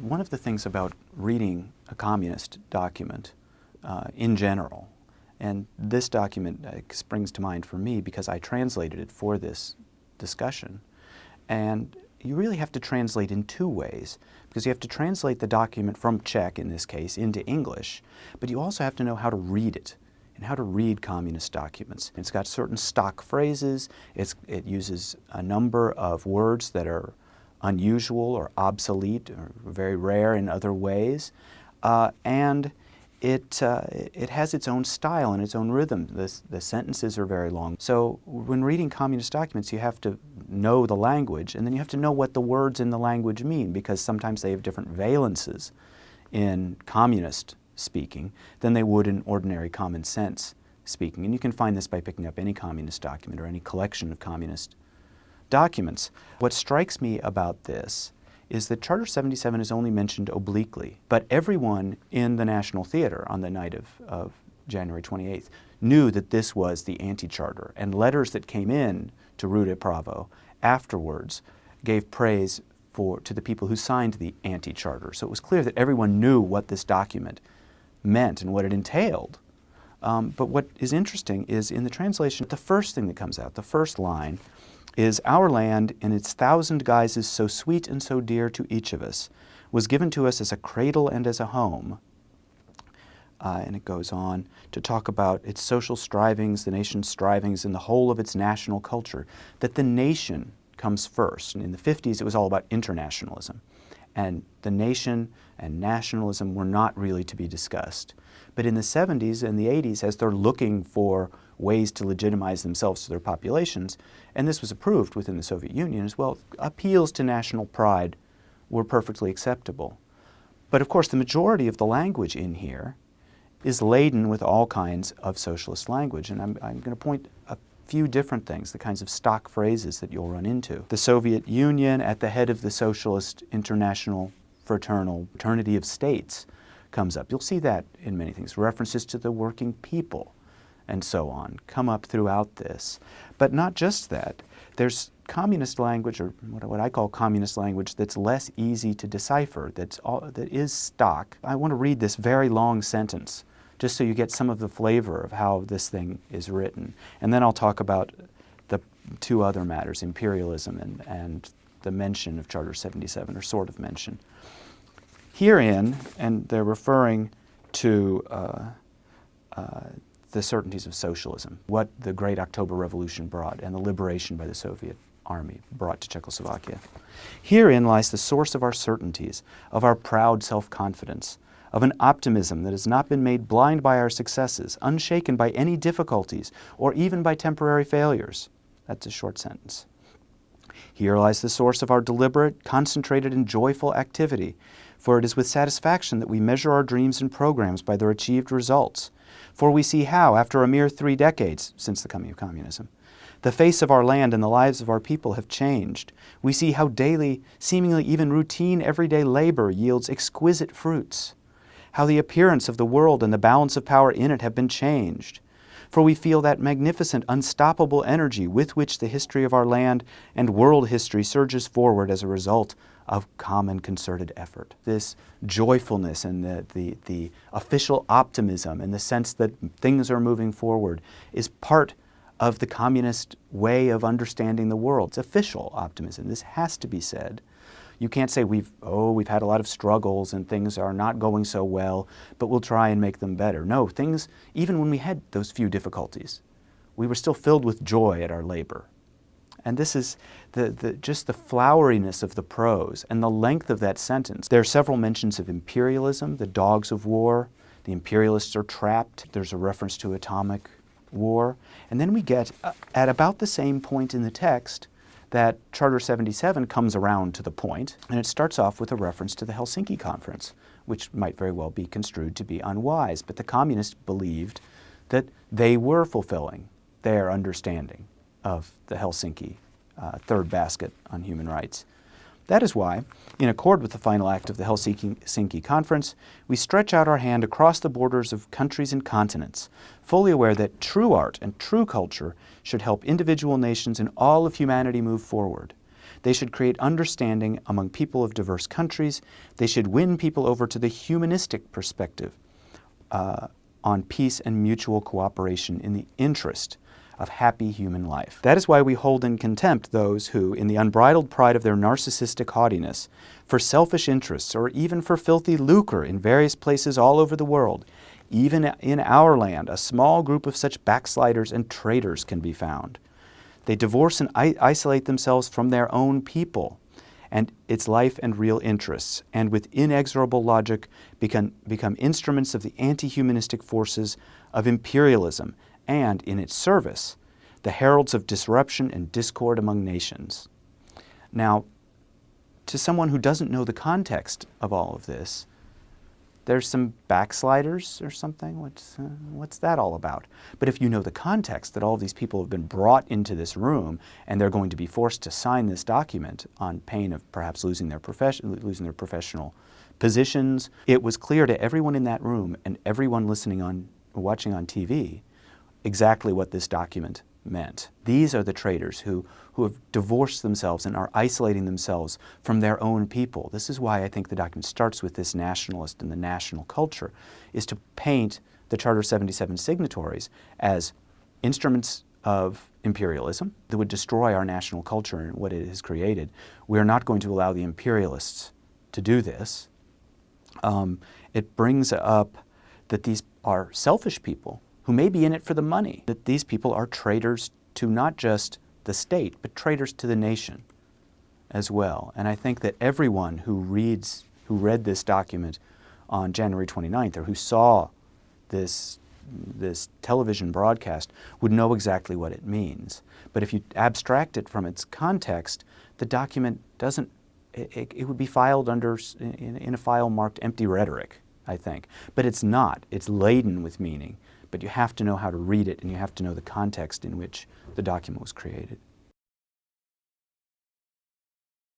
one of the things about reading a communist document in general, and this document springs to mind for me because I translated it for this discussion, and you really have to translate in two ways, because you have to translate the document from Czech, in this case, into English, but you also have to know how to read it and how to read communist documents. It's got certain stock phrases, it uses a number of words that are unusual or obsolete or very rare in other ways, and it has its own style and its own rhythm. The sentences are very long. So when reading communist documents, you have to know the language, and then you have to know what the words in the language mean, because sometimes they have different valences in communist speaking than they would in ordinary common sense speaking. And you can find this by picking up any communist document or any collection of communist documents. What strikes me about this is that Charter 77 is only mentioned obliquely, but everyone in the National Theater on the night of January 28th knew that this was the anti-charter, and letters that came in to Rude Pravo afterwards gave praise to the people who signed the anti-charter. So it was clear that everyone knew what this document meant and what it entailed. But what is interesting is in the translation, the first thing that comes out, the first line, is "Our land, in its thousand guises so sweet and so dear to each of us, was given to us as a cradle and as a home." And it goes on to talk about its social strivings, the nation's strivings, and the whole of its national culture, that the nation comes first. And in the 50s, it was all about internationalism. And the nation and nationalism were not really to be discussed. But in the 70s and the 80s, as they're looking for ways to legitimize themselves to their populations, and this was approved within the Soviet Union as well, appeals to national pride were perfectly acceptable. But of course, the majority of the language in here is laden with all kinds of socialist language, and I'm going to point a few different things, the kinds of stock phrases that you'll run into. The Soviet Union at the head of the socialist international fraternity of states comes up. You'll see that in many things. References to the working people and so on come up throughout this. But not just that. There's communist language, or what I call communist language, that's less easy to decipher, that is stock. I want to read this very long sentence just so you get some of the flavor of how this thing is written. And then I'll talk about the two other matters, imperialism and the mention of Charter 77, or sort of mention. Herein, and they're referring to the certainties of socialism, what the Great October Revolution brought and the liberation by the Soviet Army brought to Czechoslovakia. Herein lies the source of our certainties, of our proud self-confidence, of an optimism that has not been made blind by our successes, unshaken by any difficulties, or even by temporary failures. That's a short sentence. Here lies the source of our deliberate, concentrated, and joyful activity, for it is with satisfaction that we measure our dreams and programs by their achieved results. For we see how, after a mere 3 decades since the coming of communism, the face of our land and the lives of our people have changed. We see how daily, seemingly even routine, everyday labor yields exquisite fruits, how the appearance of the world and the balance of power in it have been changed. For we feel that magnificent, unstoppable energy with which the history of our land and world history surges forward as a result of common concerted effort. This joyfulness and the official optimism and the sense that things are moving forward is part of the communist way of understanding the world. It's official optimism. This has to be said. You can't say we've had a lot of struggles and things are not going so well, but we'll try and make them better. No, things, even when we had those few difficulties, we were still filled with joy at our labor. And this is just the floweriness of the prose and the length of that sentence. There are several mentions of imperialism, the dogs of war, the imperialists are trapped. There's a reference to atomic war. And then we get, at about the same point in the text, that Charter 77 comes around to the point, and it starts off with a reference to the Helsinki Conference, which might very well be construed to be unwise, but the communists believed that they were fulfilling their understanding of the Helsinki Third Basket on Human Rights. That is why, in accord with the final act of the Helsinki Conference, we stretch out our hand across the borders of countries and continents, fully aware that true art and true culture should help individual nations and all of humanity move forward. They should create understanding among people of diverse countries. They should win people over to the humanistic perspective on peace and mutual cooperation in the interest of happy human life. That is why we hold in contempt those who, in the unbridled pride of their narcissistic haughtiness, for selfish interests or even for filthy lucre in various places all over the world, even in our land, a small group of such backsliders and traitors can be found. They divorce and isolate themselves from their own people and its life and real interests, and with inexorable logic become instruments of the anti-humanistic forces of imperialism, and, in its service, the heralds of disruption and discord among nations. Now, to someone who doesn't know the context of all of this, there's some backsliders or something. What's that all about? But if you know the context, that all of these people have been brought into this room and they're going to be forced to sign this document on pain of perhaps losing their professional positions, it was clear to everyone in that room and everyone watching on TV exactly what this document meant. These are the traitors who have divorced themselves and are isolating themselves from their own people. This is why I think the document starts with this nationalist and the national culture, is to paint the Charter 77 signatories as instruments of imperialism that would destroy our national culture and what it has created. We are not going to allow the imperialists to do this. It brings up that these are selfish people who may be in it for the money, that these people are traitors to not just the state, but traitors to the nation as well. And I think that everyone who read this document on January 29th, or who saw this television broadcast, would know exactly what it means. But if you abstract it from its context, the document doesn't, it would be filed in a file marked empty rhetoric, I think. But it's not. It's laden with meaning. But you have to know how to read it, and you have to know the context in which the document was created.